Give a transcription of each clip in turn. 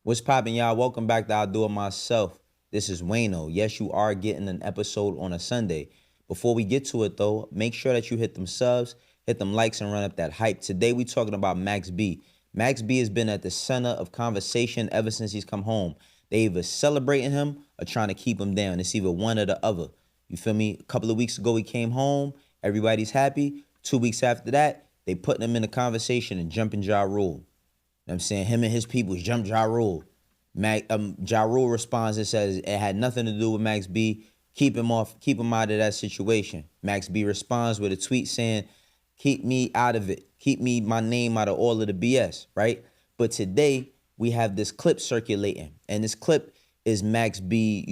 What's poppin', y'all? Welcome back to I'll Do It Myself. This is Wayno. Yes, you are getting an episode on a Sunday. Before we get to it, though, make sure that you hit them subs, hit them likes, and run up that hype. Today, we talking about Max B. Max B has been at the center of conversation ever since he's come home. They either celebrating him or trying to keep him down. It's either one or the other. You feel me? A couple of weeks ago, he came home. Everybody's happy. 2 weeks after that, they putting him in the conversation and jumping Ja Rule. You know what I'm saying? Him and his people jump Ja Rule. Ja Rule responds and says it had nothing to do with Max B. Keep him out of that situation. Max B responds with a tweet saying, keep me out of it. Keep my name out of all of the BS, right? But today, we have this clip circulating. And this clip is Max B,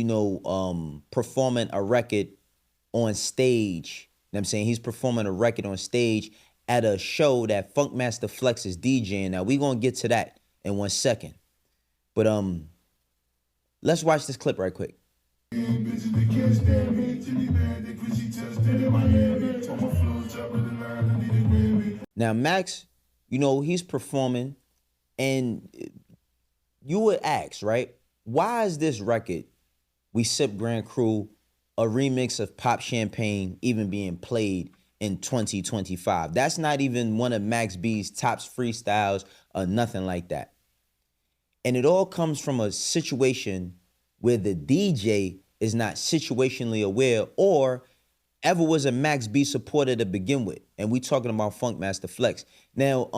performing a record on stage. You know what I'm saying? He's performing a record on stage at a show that Funkmaster Flex is DJing. Now, we're going to get to that in 1 second. But let's watch this clip right quick. Now, Max, he's performing, and you would ask, right? Why is this record, We Sip Grand Cru, a remix of Pop Champagne, even being played in 2025? That's not even one of Max B's tops freestyles or nothing like that. And it all comes from a situation where the DJ is not situationally aware or ever was a Max B supporter to begin with. And we talking about Funkmaster Flex. Now,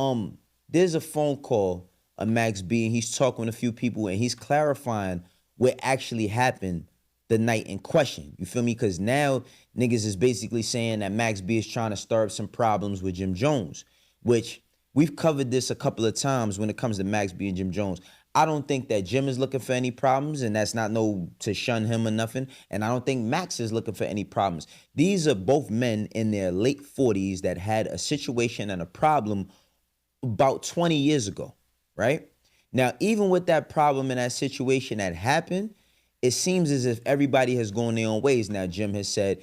there's a phone call of Max B, and he's talking to a few people, and he's clarifying what actually happened the night in question. You feel me? Because now niggas is basically saying that Max B is trying to stir up some problems with Jim Jones, which we've covered this a couple of times when it comes to Max B and Jim Jones. I don't think that Jim is looking for any problems, and that's not to shun him or nothing. And I don't think Max is looking for any problems. These are both men in their late 40s that had a situation and a problem about 20 years ago, right? Now, even with that problem and that situation that happened, it seems as if everybody has gone their own ways. Now, Jim has said,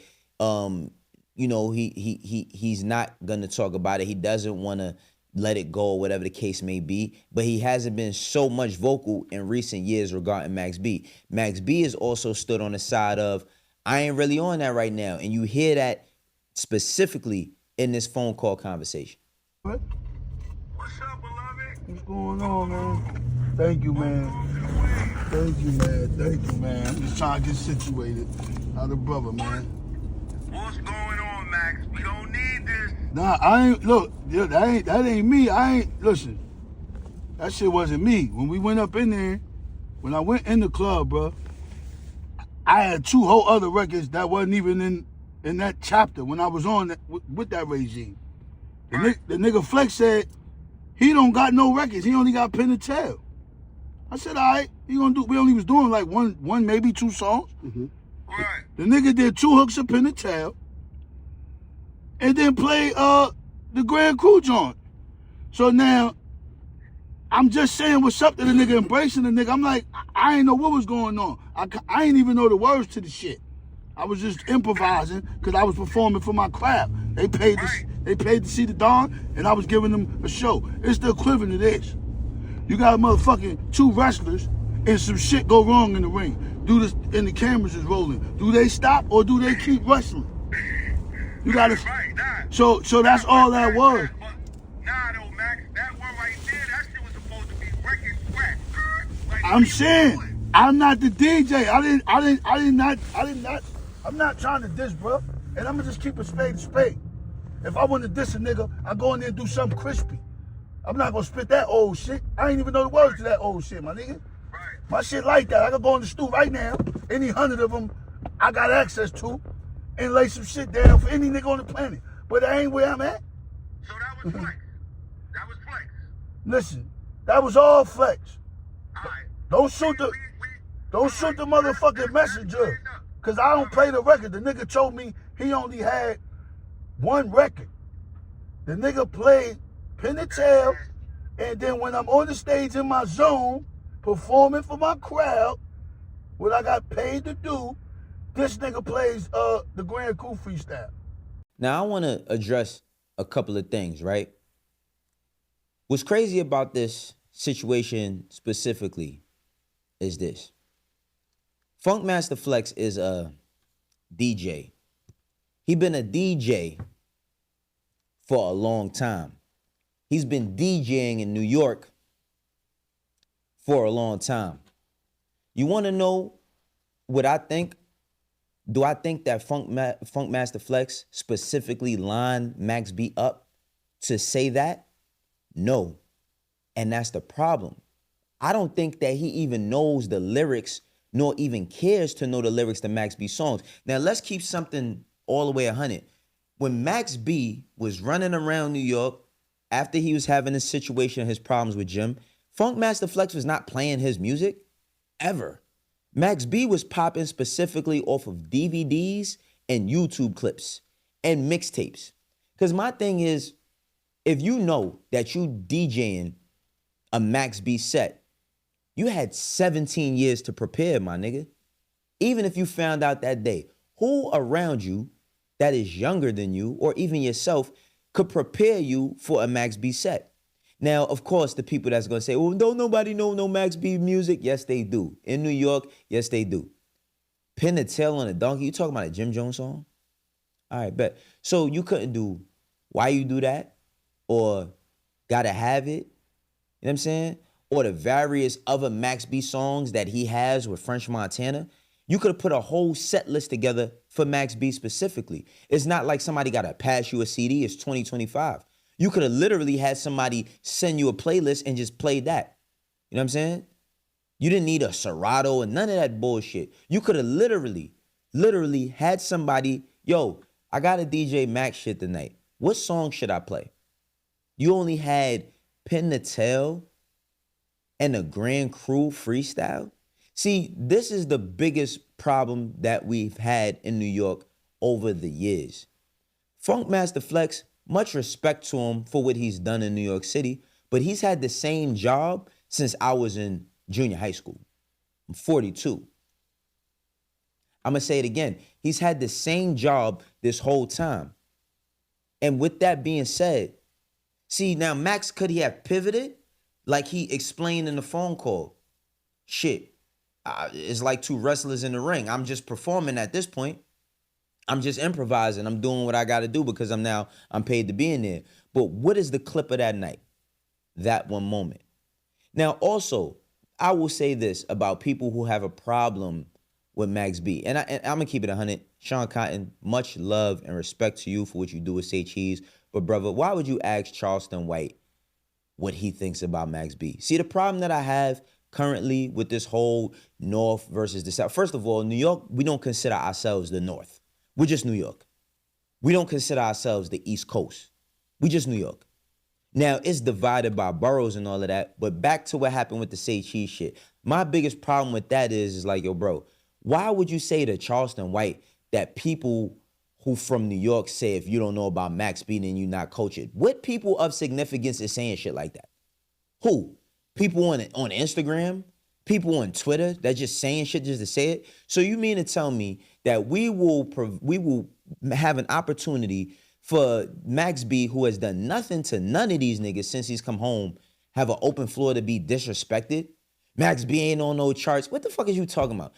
he's not gonna talk about it. He doesn't want to let it go, or whatever the case may be. But he hasn't been so much vocal in recent years regarding Max B. Max B has also stood on the side of, I ain't really on that right now. And you hear that specifically in this phone call conversation. What? What's up, beloved? What's going on, man? Thank you, man. Thank you, man. Thank you, man. I'm just trying to get situated. How the brother, man? What's going on, Max? We don't need this. Nah, I ain't, look, that ain't me. Listen, that shit wasn't me. When we went up in there, when I went in the club, bro, I had 2 whole other records that wasn't even in that chapter when I was on that, with that regime. The nigga Flex said, he don't got no records. He only got Pen and Tail. I said, all right, we only was doing like one, maybe 2 songs. Mm-hmm. Right. The nigga did 2 hooks of Pen and Tail, and then play the Grand Cru joint. So now, I'm just saying what's up to the nigga, embracing the nigga. I'm like, I ain't know what was going on. I ain't even know the words to the shit. I was just improvising because I was performing for my crowd. They paid to see the Dawn, and I was giving them a show. It's the equivalent of this. You got a motherfucking 2 wrestlers, and some shit go wrong in the ring. And the cameras is rolling. Do they stop or do they keep wrestling? You gotta. Right, nah. So that's all that was. Nah, though, Max, that one right there, that shit was supposed to be record scratch. Like, I'm saying, I'm not the DJ. I'm not trying to diss, bro. And I'm gonna just keep a spade a spade. If I want to diss a nigga, I go in there and do something crispy. I'm not gonna spit that old shit. I ain't even know the words to that old shit, my nigga. Right. My shit like that. I could go in the stew right now. Any 100 of them I got access to, and lay some shit down for any nigga on the planet. But that ain't where I'm at. So that was Flex. That was Flex. Listen, that was all Flex. All right. Don't shoot the motherfucking messenger. Cause I don't play the record. The nigga told me he only had 1 record. The nigga played Pen and Tail, and then when I'm on the stage in my zone, performing for my crowd, what I got paid to do, this nigga plays the Grand Cru freestyle. Now, I want to address a couple of things, right? What's crazy about this situation specifically is this. Funkmaster Flex is a DJ. He been a DJ for a long time. He's been DJing in New York for a long time. You want to know what I think? Do I think that Funkmaster Flex specifically lined Max B up to say that? No. And that's the problem. I don't think that he even knows the lyrics, nor even cares to know the lyrics to Max B songs. Now, let's keep something all the way 100. When Max B was running around New York after he was having his situation, his problems with Jim, Funkmaster Flex was not playing his music ever. Max B was popping specifically off of DVDs and YouTube clips and mixtapes. Because my thing is, if you know that you DJing a Max B set, you had 17 years to prepare, my nigga. Even if you found out that day, who around you that is younger than you or even yourself could prepare you for a Max B set? Now, of course, the people that's going to say, well, don't nobody know no Max B music. Yes, they do. In New York, yes, they do. Pin the Tail on a Donkey. You talking about a Jim Jones song? All right, bet. So you couldn't do Why You Do That or Gotta Have It. You know what I'm saying? Or the various other Max B songs that he has with French Montana. You could have put a whole set list together for Max B specifically. It's not like somebody got to pass you a CD. It's 2025. You could have literally had somebody send you a playlist and just play that. You know what I'm saying? You didn't need a Serato and none of that bullshit. You could have literally had somebody, yo, I got a DJ Max shit tonight. What song should I play? You only had Pin the Tail and a Grand Crew freestyle. See, this is the biggest problem that we've had in New York over the years. Funkmaster Flex, much respect to him for what he's done in New York City, but he's had the same job since I was in junior high school. I'm 42. I'm going to say it again. He's had the same job this whole time. And with that being said, see, now Max, could he have pivoted? Like he explained in the phone call. Shit, it's like two wrestlers in the ring. I'm just performing at this point. I'm just improvising. I'm doing what I got to do because I'm paid to be in there. But what is the clip of that night? That one moment. Now, also, I will say this about people who have a problem with Max B. And I'm going to keep it 100. Sean Cotton, much love and respect to you for what you do with Say Cheese. But, brother, why would you ask Charleston White what he thinks about Max B? See, the problem that I have currently with this whole North versus the South. First of all, New York, we don't consider ourselves the North. We're just New York. We don't consider ourselves the East Coast. We just New York. Now, it's divided by boroughs and all of that, but back to what happened with the Say Cheese shit. My biggest problem with that is like, yo, bro, why would you say to Charleston White that people who from New York say if you don't know about Max B, then you're not cultured? What people of significance is saying shit like that? Who? People on Instagram? People on Twitter that just saying shit just to say it? So you mean to tell me that we will have an opportunity for Max B, who has done nothing to none of these niggas since he's come home, have an open floor to be disrespected? Max B ain't on no charts. What the fuck is you talking about?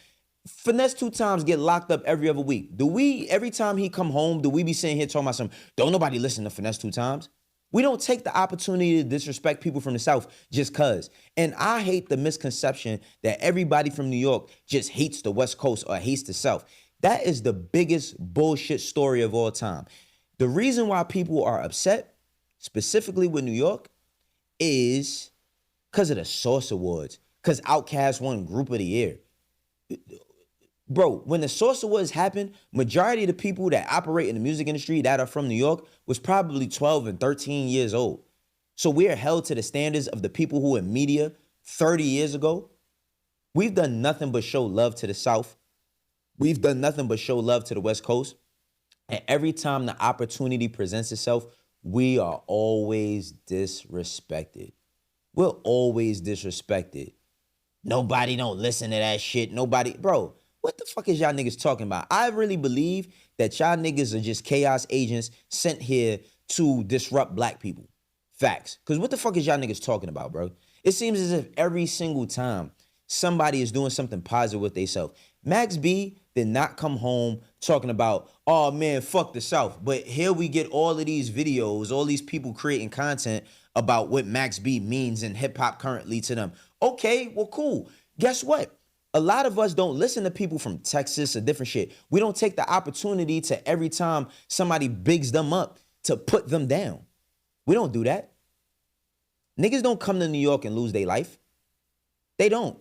Finesse 2 Times get locked up every other week. Do we, every time he come home, do we be sitting here talking about some, don't nobody listen to Finesse 2 Times? We don't take the opportunity to disrespect people from the South just cause. And I hate the misconception that everybody from New York just hates the West Coast or hates the South. That is the biggest bullshit story of all time. The reason why people are upset, specifically with New York, is because of the Source Awards, because Outkast won Group of the Year. Bro, when the Source Awards happened, majority of the people that operate in the music industry that are from New York was probably 12 and 13 years old. So we are held to the standards of the people who were in media 30 years ago. We've done nothing but show love to the South. We've done nothing but show love to the West Coast. And every time the opportunity presents itself, we are always disrespected. We're always disrespected. Nobody don't listen to that shit. Nobody, bro. What the fuck is y'all niggas talking about? I really believe that y'all niggas are just chaos agents sent here to disrupt black people. Facts. Because what the fuck is y'all niggas talking about, bro? It seems as if every single time somebody is doing something positive with themselves. Max B did not come home talking about, oh man, fuck the South. But here we get all of these videos, all these people creating content about what Max B means in hip hop currently to them. Okay, well, cool. Guess what? A lot of us don't listen to people from Texas or different shit. We don't take the opportunity to every time somebody bigs them up to put them down. We don't do that. Niggas don't come to New York and lose their life. They don't.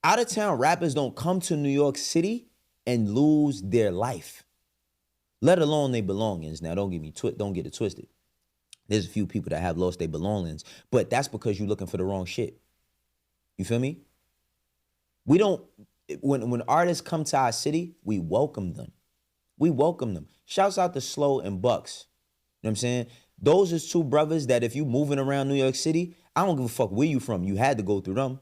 Out of town rappers don't come to New York City and lose their life, let alone their belongings. Now, don't get it twisted. There's a few people that have lost their belongings, but that's because you're looking for the wrong shit. You feel me? We don't, when artists come to our city, we welcome them. We welcome them. Shouts out to Slow and Bucks. You know what I'm saying? Those is two brothers that if you moving around New York City, I don't give a fuck where you from. You had to go through them.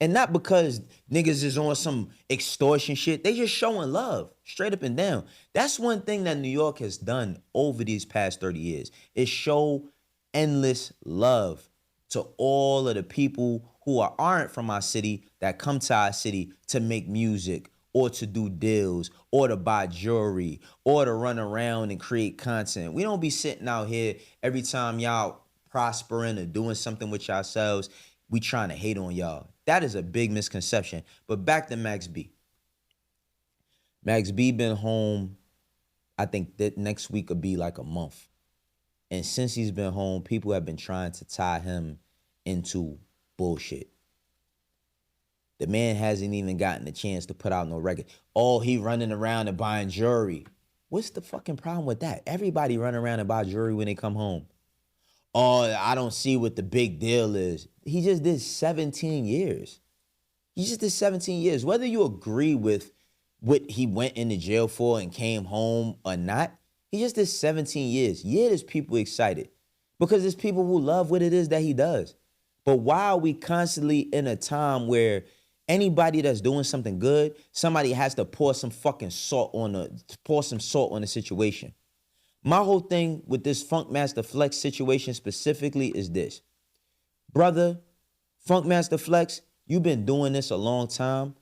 And not because niggas is on some extortion shit. They just showing love, straight up and down. That's one thing that New York has done over these past 30 years, is show endless love to all of the people who aren't from our city that come to our city to make music or to do deals or to buy jewelry or to run around and create content. We don't be sitting out here every time y'all prospering or doing something with yourselves, we trying to hate on y'all. That is a big misconception. But back to Max B. Max B been home, I think that next week will be like a month. And since he's been home, people have been trying to tie him into bullshit. The man hasn't even gotten a chance to put out no record. Oh, he running around and buying jewelry. What's the fucking problem with that? Everybody run around and buy jewelry when they come home. Oh, I don't see what the big deal is. He just did 17 years. He just did 17 years. Whether you agree with what he went into jail for and came home or not, he just did 17 years. Yeah, there's people excited because there's people who love what it is that he does. But why are we constantly in a time where anybody that's doing something good, somebody has to pour some salt on the situation? My whole thing with this Funkmaster Flex situation specifically is this. Brother, Funkmaster Flex, you've been doing this a long time,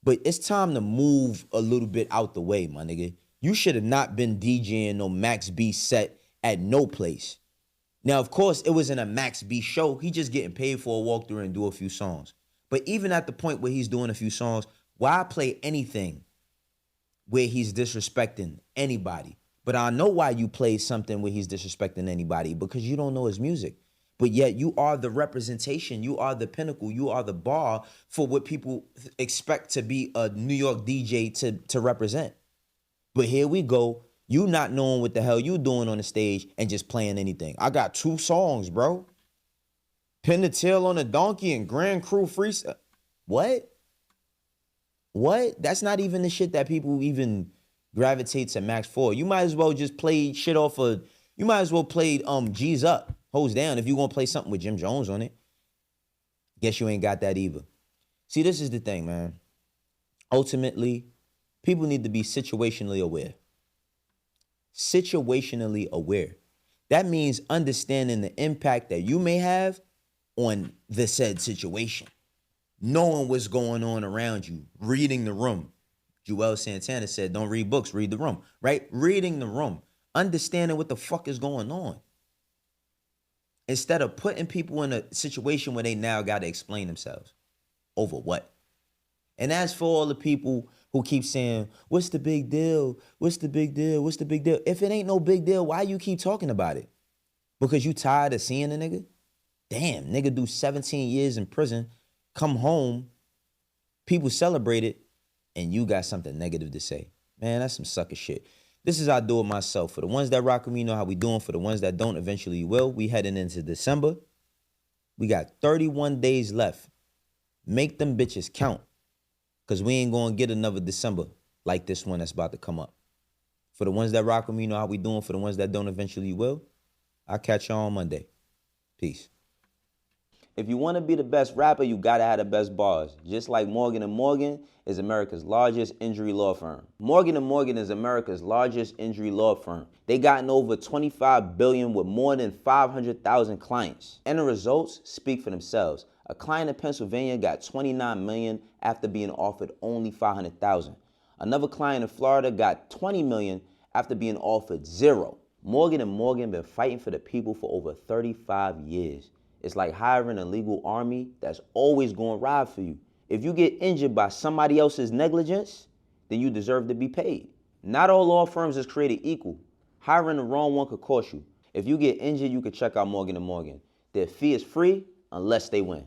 but it's time to move a little bit out the way, my nigga. You should have not been DJing no Max B set at no place. Now, of course, it was in a Max B show. He just getting paid for a walkthrough and do a few songs. But even at the point where he's doing a few songs, why play anything where he's disrespecting anybody? But I know why you play something where he's disrespecting anybody, because you don't know his music. But yet you are the representation, you are the pinnacle, you are the bar for what people expect to be a New York DJ to represent. But here we go, you not knowing what the hell you doing on the stage and just playing anything. I got 2 songs, bro. Pin the Tail on a Donkey and Grand Crew Freestyle. What? That's not even the shit that people even gravitate to Max for. You might as well just play shit off of, you might as well play G's Up, Hoes Down, if you gonna play something with Jim Jones on it. Guess you ain't got that either. See, this is the thing, man. Ultimately, people need to be situationally aware. Situationally aware. That means understanding the impact that you may have on the said situation. Knowing what's going on around you. Reading the room. Joel Santana said, don't read books, read the room, right? Reading the room, understanding what the fuck is going on. Instead of putting people in a situation where they now got to explain themselves. Over what? And as for all the people who keep saying, what's the big deal? What's the big deal? What's the big deal? If it ain't no big deal, why you keep talking about it? Because you tired of seeing the nigga? Damn, nigga do 17 years in prison, come home, people celebrate it, and you got something negative to say. Man, that's some sucker shit. This is how I do it myself. For the ones that rock with me, you know how we doing. For the ones that don't, eventually you will. We heading into December. We got 31 days left. Make them bitches count. Because we ain't going to get another December like this one that's about to come up. For the ones that rock with me, you know how we doing. For the ones that don't, eventually you will. I'll catch y'all on Monday. Peace. If you want to be the best rapper, you got to have the best bars. Just like Morgan & Morgan is America's largest injury law firm. Morgan & Morgan is America's largest injury law firm. They gotten over $25 billion with more than 500,000 clients. And the results speak for themselves. A client in Pennsylvania got $29 million after being offered only $500,000. Another client in Florida got $20 million after being offered zero. Morgan & Morgan been fighting for the people for over 35 years. It's like hiring a legal army that's always going to ride for you. If you get injured by somebody else's negligence, then you deserve to be paid. Not all law firms is created equal. Hiring the wrong one could cost you. If you get injured, you could check out Morgan & Morgan. Their fee is free unless they win.